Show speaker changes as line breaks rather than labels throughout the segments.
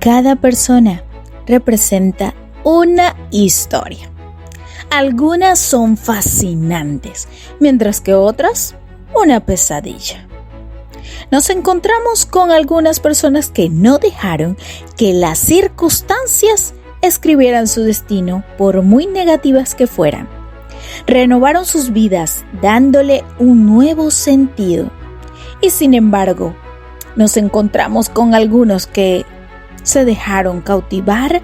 Cada persona representa una historia. Algunas son fascinantes, mientras que otras, una pesadilla. Nos encontramos con algunas personas que no dejaron que las circunstancias escribieran su destino, por muy negativas que fueran. Renovaron sus vidas, dándole un nuevo sentido. Y sin embargo, nos encontramos con algunos que se dejaron cautivar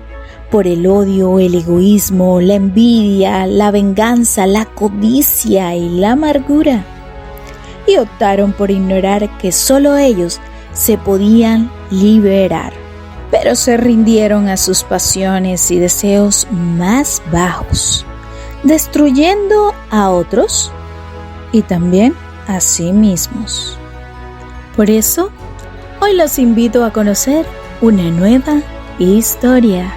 por el odio, el egoísmo, la envidia, la venganza, la codicia y la amargura. Y optaron por ignorar que solo ellos se podían liberar. Pero se rindieron a sus pasiones y deseos más bajos, destruyendo a otros y también a sí mismos. Por eso, hoy los invito a conocer una nueva historia.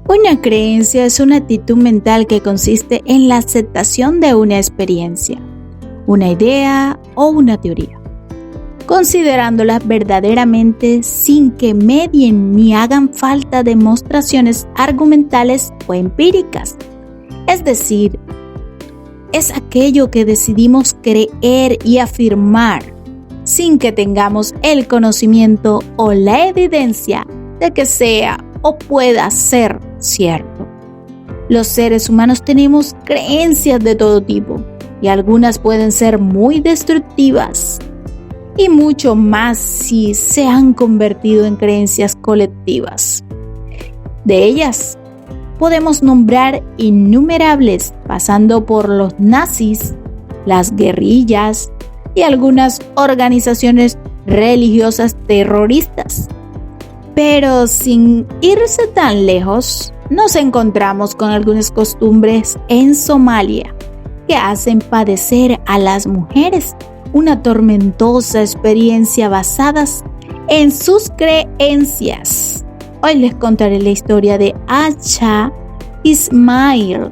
Una creencia es una actitud mental que consiste en la aceptación de una experiencia, una idea o una teoría, considerándolas verdaderamente sin que medien ni hagan falta demostraciones argumentales o empíricas. Es decir, es aquello que decidimos creer y afirmar sin que tengamos el conocimiento o la evidencia de que sea o pueda ser cierto. Los seres humanos tenemos creencias de todo tipo y algunas pueden ser muy destructivas y mucho más si se han convertido en creencias colectivas. De ellas podemos nombrar innumerables, pasando por los nazis, las guerrillas y algunas organizaciones religiosas terroristas. Pero sin irse tan lejos, nos encontramos con algunas costumbres en Somalia que hacen padecer a las mujeres una tormentosa experiencia basadas en sus creencias. Hoy les contaré la historia de Acha Ismail.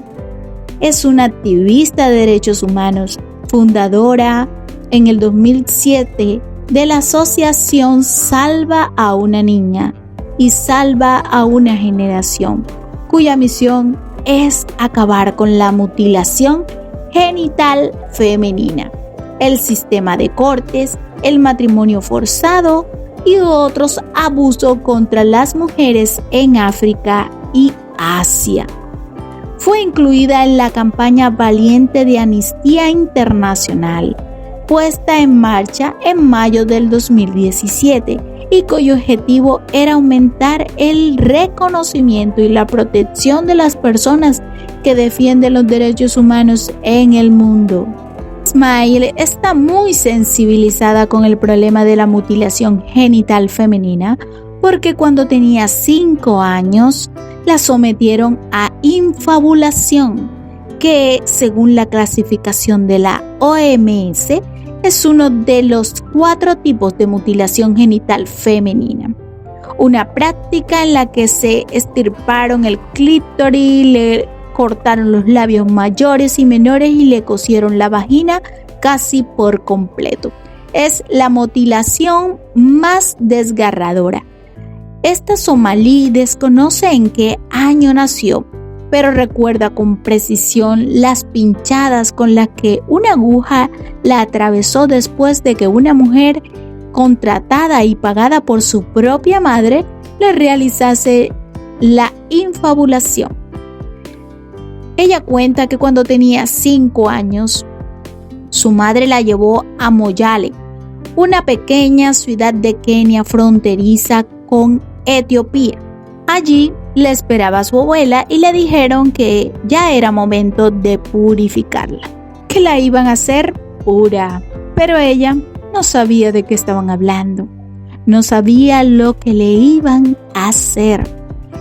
Es una activista de derechos humanos, fundadora en el 2007 de la asociación Salva a una Niña y Salva a una Generación, cuya misión es acabar con la mutilación genital femenina, el sistema de cortes, el matrimonio forzado y otros abusos contra las mujeres en África y Asia. Fue incluida en la campaña Valiente de Amnistía Internacional, puesta en marcha en mayo del 2017 y cuyo objetivo era aumentar el reconocimiento y la protección de las personas que defienden los derechos humanos en el mundo. Ismail está muy sensibilizada con el problema de la mutilación genital femenina porque cuando tenía 5 años la sometieron a infabulación, que según la clasificación de la OMS es uno de los 4 tipos de mutilación genital femenina. Una práctica en la que se extirparon el clítoris, le cortaron los labios mayores y menores y le cosieron la vagina casi por completo. Es la mutilación más desgarradora. Esta somalí desconoce en qué año nació, pero recuerda con precisión las pinchadas con las que una aguja la atravesó después de que una mujer contratada y pagada por su propia madre le realizase la infabulación. Ella cuenta que cuando tenía 5 años, su madre la llevó a Moyale, una pequeña ciudad de Kenia fronteriza con Etiopía. Allí le esperaba a su abuela y le dijeron que ya era momento de purificarla, que la iban a hacer pura, pero ella no sabía de qué estaban hablando, no sabía lo que le iban a hacer.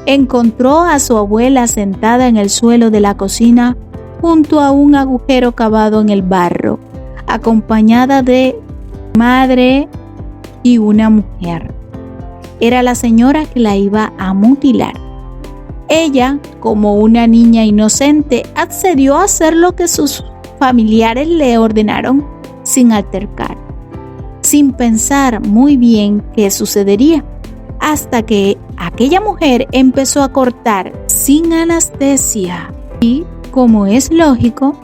Encontró a su abuela sentada en el suelo de la cocina junto a un agujero cavado en el barro, acompañada de madre y una mujer. Era la señora que la iba a mutilar. Ella, como una niña inocente, accedió a hacer lo que sus familiares le ordenaron sin altercar. sin pensar muy bien qué sucedería, hasta que aquella mujer empezó a cortar sin anestesia y, como es lógico,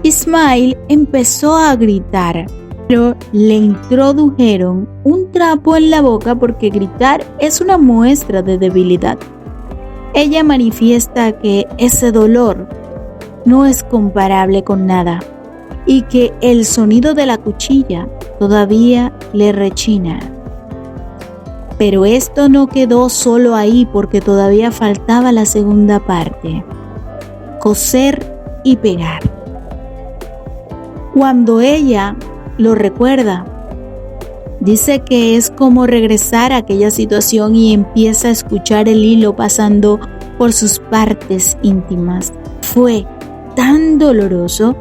Ismail empezó a gritar, pero le introdujeron un trapo en la boca porque gritar es una muestra de debilidad. Ella manifiesta que ese dolor no es comparable con nada y que el sonido de la cuchilla todavía le rechina. Pero esto no quedó solo ahí porque todavía faltaba la segunda parte: coser y pegar. Cuando ella lo recuerda, dice que es como regresar a aquella situación y empieza a escuchar el hilo pasando por sus partes íntimas. Fue tan doloroso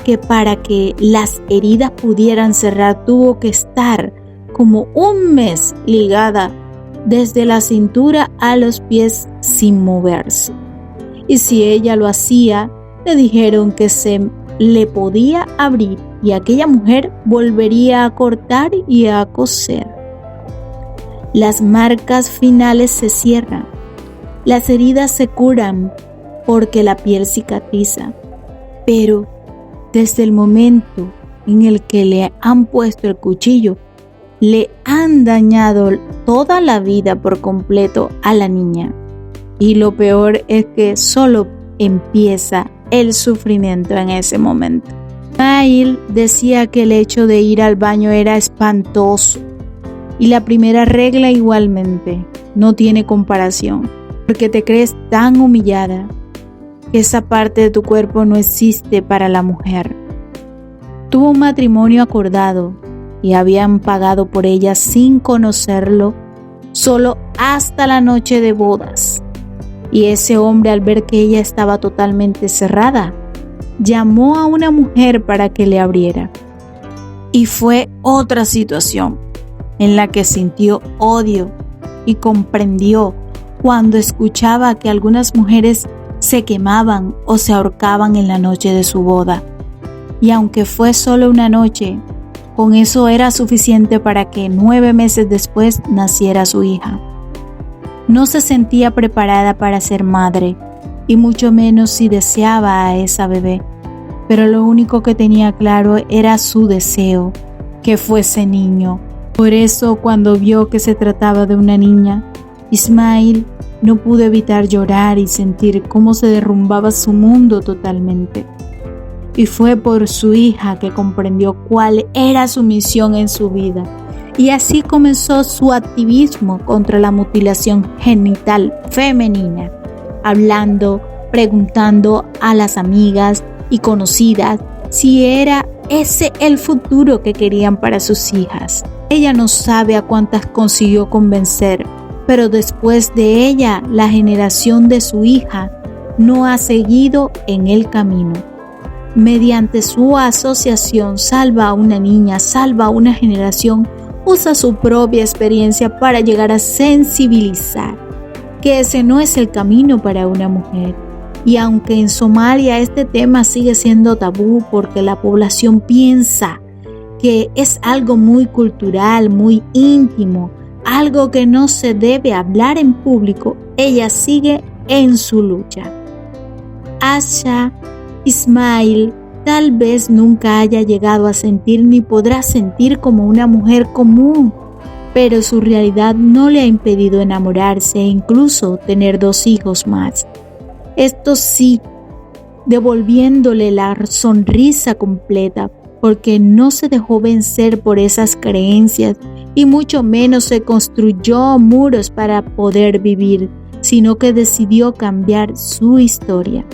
que para que las heridas pudieran cerrar tuvo que estar como un mes ligada desde la cintura a los pies sin moverse. Y si ella lo hacía, le dijeron que se le podía abrir y aquella mujer volvería a cortar y a coser. Las marcas finales se cierran, las heridas se curan porque la piel cicatriza, pero desde el momento en el que le han puesto el cuchillo, le han dañado toda la vida por completo a la niña. Y lo peor es que solo empieza el sufrimiento en ese momento. Ismail decía que el hecho de ir al baño era espantoso y la primera regla igualmente no tiene comparación, porque te crees tan humillada que esa parte de tu cuerpo no existe para la mujer. Tuvo un matrimonio acordado y habían pagado por ella sin conocerlo, solo hasta la noche de bodas. Y ese hombre, al ver que ella estaba totalmente cerrada, llamó a una mujer para que le abriera. Y fue otra situación en la que sintió odio y comprendió cuando escuchaba que algunas mujeres se quemaban o se ahorcaban en la noche de su boda. Y aunque fue solo una noche, con eso era suficiente para que 9 meses después naciera su hija. No se sentía preparada para ser madre, y mucho menos si deseaba a esa bebé, pero lo único que tenía claro era su deseo, que fuese niño. Por eso, cuando vio que se trataba de una niña, Ismail no pudo evitar llorar y sentir cómo se derrumbaba su mundo totalmente. Y fue por su hija que comprendió cuál era su misión en su vida. Y así comenzó su activismo contra la mutilación genital femenina, hablando, preguntando a las amigas y conocidas si era ese el futuro que querían para sus hijas. Ella no sabe a cuántas consiguió convencer, pero después de ella, la generación de su hija no ha seguido en el camino. Mediante su asociación Salva a una Niña, Salva a una Generación, usa su propia experiencia para llegar a sensibilizar que ese no es el camino para una mujer. Y aunque en Somalia este tema sigue siendo tabú porque la población piensa que es algo muy cultural, muy íntimo, algo que no se debe hablar en público, ella sigue en su lucha. Asha Ismail tal vez nunca haya llegado a sentir ni podrá sentir como una mujer común, pero su realidad no le ha impedido enamorarse e incluso tener 2 hijos más. Esto sí, devolviéndole la sonrisa completa, porque no se dejó vencer por esas creencias y mucho menos se construyó muros para poder vivir, sino que decidió cambiar su historia.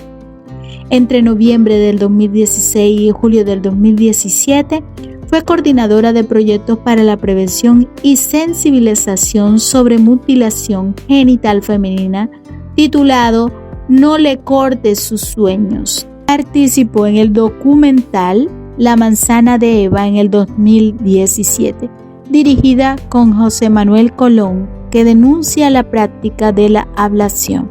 Entre noviembre del 2016 y julio del 2017, fue coordinadora de proyectos para la prevención y sensibilización sobre mutilación genital femenina, titulado No le cortes sus sueños. Participó en el documental La manzana de Eva en el 2017, dirigida con José Manuel Colón, que denuncia la práctica de la ablación.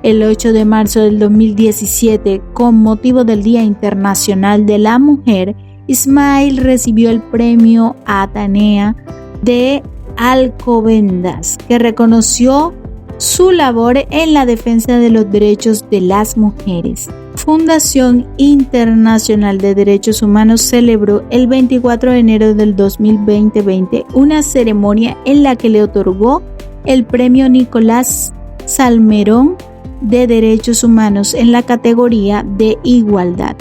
El 8 de marzo del 2017, con motivo del Día Internacional de la Mujer, Ismail recibió el premio Atenea de Alcobendas, que reconoció su labor en la defensa de los derechos de las mujeres. Fundación Internacional de Derechos Humanos celebró el 24 de enero del 2020 una ceremonia en la que le otorgó el premio Nicolás Salmerón de Derechos Humanos en la categoría de igualdad.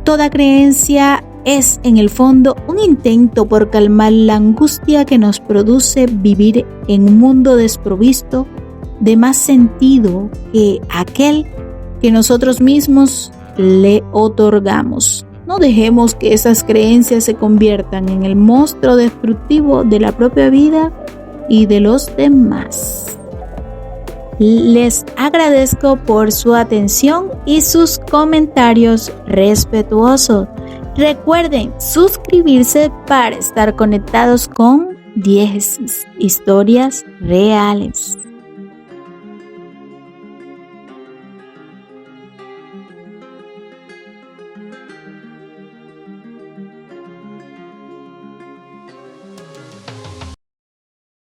Toda creencia es, en el fondo, un intento por calmar la angustia que nos produce vivir en un mundo desprovisto de más sentido que aquel que nosotros mismos le otorgamos. No dejemos que esas creencias se conviertan en el monstruo destructivo de la propia vida y de los demás. Les agradezco por su atención y sus comentarios respetuosos. Recuerden suscribirse para estar conectados con 10 historias reales.